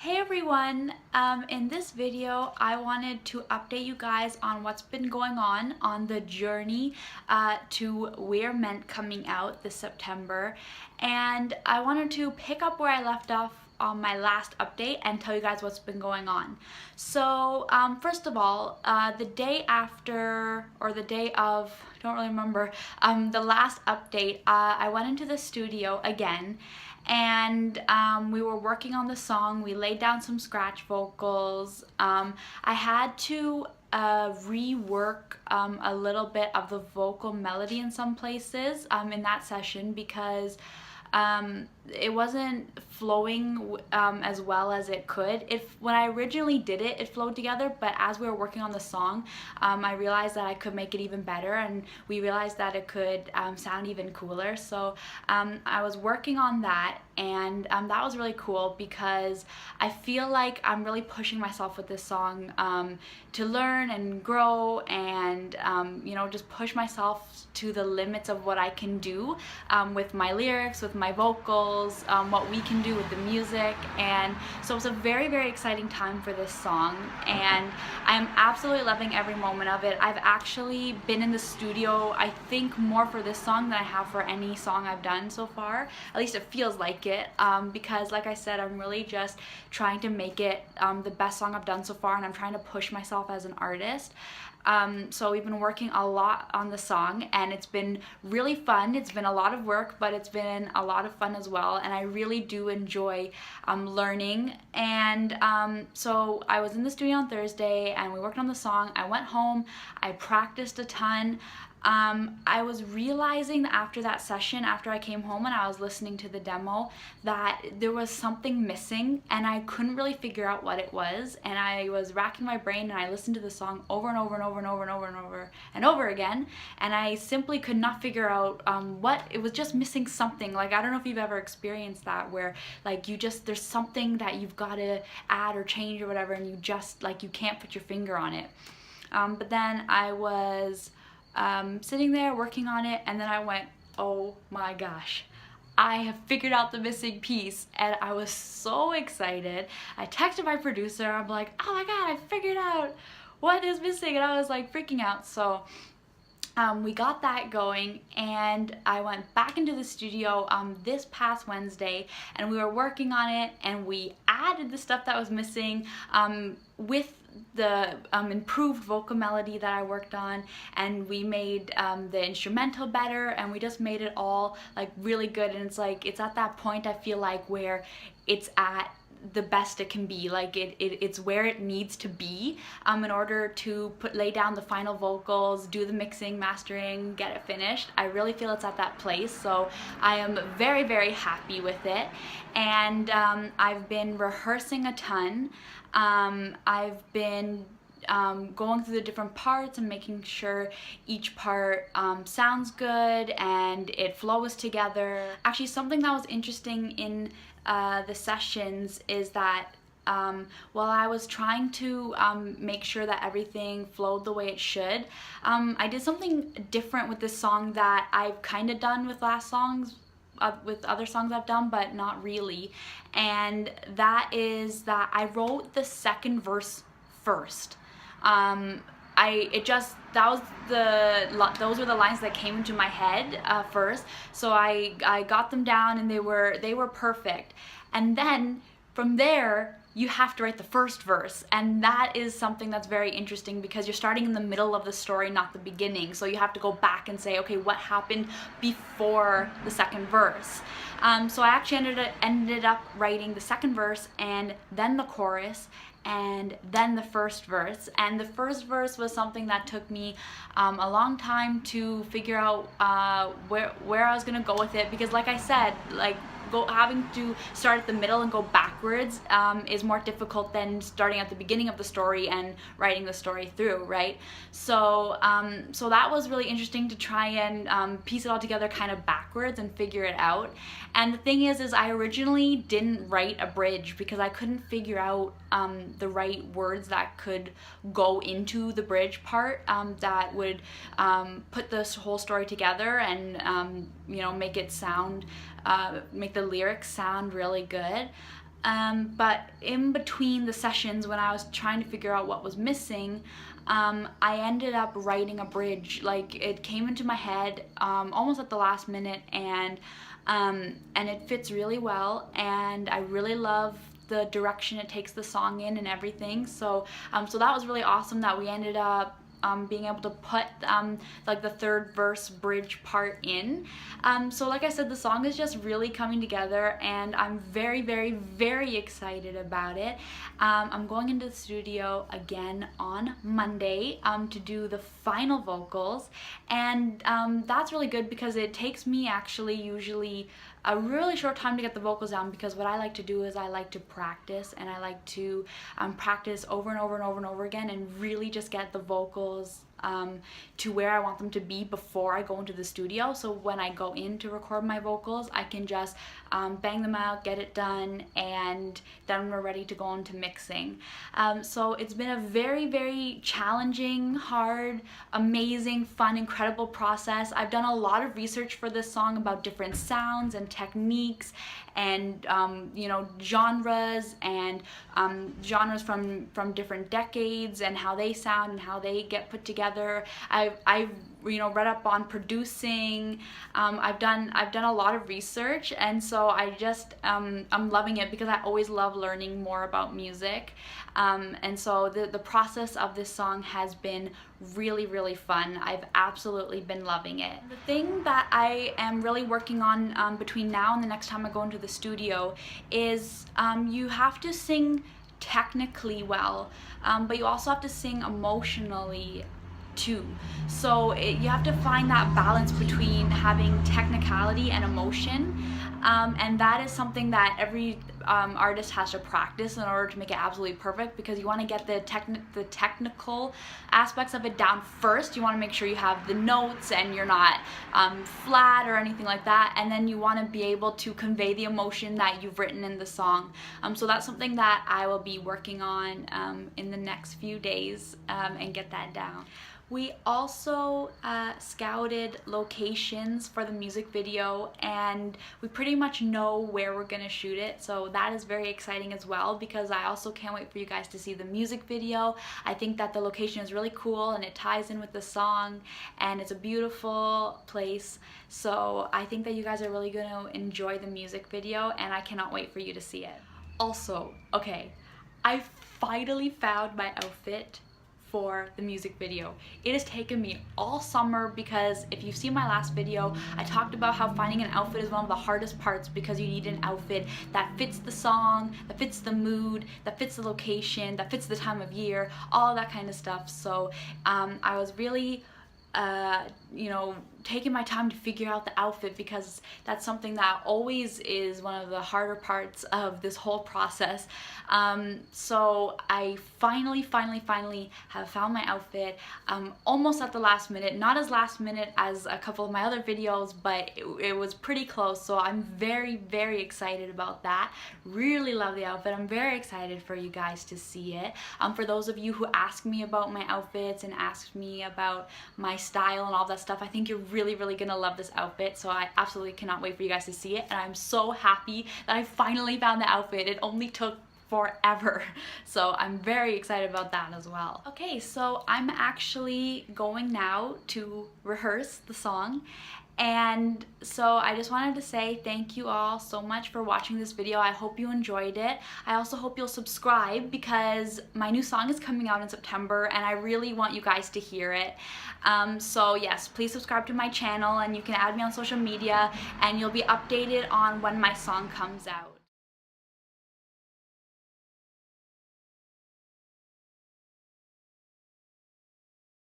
Hey everyone! In this video I wanted to update you guys on what's been going on the journey to We're Meant coming out this September, and I wanted to pick up where I left off on my last update and tell you guys what's been going on. So first of all, the day after, or the day of, I don't really remember, the last update, I went into the studio again, and we were working on the song. We laid down some scratch vocals. I had to rework a little bit of the vocal melody in some places in that session because it wasn't flowing as well as it could. When I originally did it, it flowed together, but as we were working on the song, I realized that I could make it even better, and we realized that it could sound even cooler. So I was working on that, and that was really cool because I feel like I'm really pushing myself with this song to learn and grow and just push myself to the limits of what I can do with my lyrics, with my vocals, what we can do with the music. And so it's a very, very exciting time for this song, and I'm absolutely loving every moment of it. I've actually been in the studio, I think, more for this song than I have for any song I've done so far. At least it feels like it, because like I said, I'm really just trying to make it the best song I've done so far, and I'm trying to push myself as an artist. So we've been working a lot on the song, and it's been really fun. It's been a lot of work, but it's been a lot of fun as well, and I really do enjoy learning. And so I was in the studio on Thursday and we worked on the song. I went home, I practiced a ton. I was realizing that after that session, after I came home and I was listening to the demo, that there was something missing and I couldn't really figure out what it was, and I was racking my brain and I listened to the song over and over and over and over and over and over and over again, and I simply could not figure out what it was. Just missing something. Like, I don't know if you've ever experienced that, where like there's something that you've got to add or change or whatever, and you can't put your finger on it. But then I was sitting there working on it, and then I went, oh my gosh, I have figured out the missing piece, and I was so excited. I texted my producer. I'm like, oh my god, I figured out what is missing, and I was like freaking out. So we got that going, and I went back into the studio this past Wednesday, and we were working on it, and we added the stuff that was missing with the improved vocal melody that I worked on, and we made the instrumental better, and we just made it all like really good. And it's at that point, I feel like, where it's at the best it can be. Like it's where it needs to be in order to lay down the final vocals, do the mixing, mastering, get it finished. I really feel it's at that place, so I am very, very happy with it. And I've been rehearsing a ton. I've been going through the different parts and making sure each part sounds good and it flows together. Actually, something that was interesting in the sessions is that while I was trying to make sure that everything flowed the way it should, I did something different with this song that I've kind of done with last songs, with other songs I've done, but not really. And that is that I wrote the second verse first. Those were the lines that came into my head first. So I got them down, and they were perfect. And then from there, you have to write the first verse, and that is something that's very interesting because you're starting in the middle of the story, not the beginning. So you have to go back and say, okay, what happened before the second verse? So I actually ended up writing the second verse and then the chorus and then the first verse. And the first verse was something that took me a long time to figure out where I was gonna go with it, because like I said, having to start at the middle and go backwards is more difficult than starting at the beginning of the story and writing the story through, right? So so that was really interesting to try and piece it all together kind of backwards and figure it out. And the thing is I originally didn't write a bridge because I couldn't figure out the right words that could go into the bridge part that would put this whole story together and make it sound, make the lyrics sound really good. But in between the sessions, when I was trying to figure out what was missing, I ended up writing a bridge. Like, it came into my head almost at the last minute, and it fits really well, and I really love the direction it takes the song in and everything. So so that was really awesome that we ended up being able to put like the third verse bridge part in. So like I said, the song is just really coming together, and I'm very, very, very excited about it. I'm going into the studio again on Monday to do the final vocals, and that's really good because it takes me actually usually a really short time to get the vocals down, because what I like to do is I like to practice, and I like to practice over and over and over and over again, and really just get the vocals to where I want them to be before I go into the studio. So when I go in to record my vocals, I can just bang them out, get it done, and then we're ready to go into mixing. So it's been a very, very challenging, hard, amazing, fun, incredible process. I've done a lot of research for this song about different sounds and techniques, and you know, genres, and genres from different decades, and how they sound and how they get put together. I've you know, read up on producing. I've done a lot of research, and so I just I'm loving it, because I always love learning more about music. And so the process of this song has been really, really fun. I've absolutely been loving it. The thing that I am really working on between now and the next time I go into the studio is you have to sing technically well, but you also have to sing emotionally too. So you have to find that balance between having technicality and emotion, and that is something that every artist has to practice in order to make it absolutely perfect, because you want to get the technical aspects of it down first. You want to make sure you have the notes and you're not flat or anything like that, and then you want to be able to convey the emotion that you've written in the song. So that's something that I will be working on in the next few days, and get that down. We also scouted locations for the music video, and we pretty much know where we're gonna shoot it, so that is very exciting as well, because I also can't wait for you guys to see the music video. I think that the location is really cool, and it ties in with the song, and it's a beautiful place, so I think that you guys are really gonna enjoy the music video, and I cannot wait for you to see it. Also, okay, I finally found my outfit for the music video. It has taken me all summer, because if you've seen my last video, I talked about how finding an outfit is one of the hardest parts, because you need an outfit that fits the song, that fits the mood, that fits the location, that fits the time of year, all that kind of stuff. So I was really you know, taking my time to figure out the outfit, because that's something that always is one of the harder parts of this whole process. So I finally have found my outfit, almost at the last minute. Not as last minute as a couple of my other videos, but it was pretty close, so I'm very, very excited about that. Really love the outfit. I'm very excited for you guys to see it. For those of you who ask me about my outfits and ask me about my style and all that stuff, I think you're really, really gonna love this outfit, so I absolutely cannot wait for you guys to see it, and I'm so happy that I finally found the outfit. It only took forever, so I'm very excited about that as well. Okay, so I'm actually going now to rehearse the song, and so I just wanted to say thank you all so much for watching this video. I hope you enjoyed it. I also hope you'll subscribe, because my new song is coming out in September, and I really want you guys to hear it. So yes, please subscribe to my channel, and you can add me on social media, and you'll be updated on when my song comes out.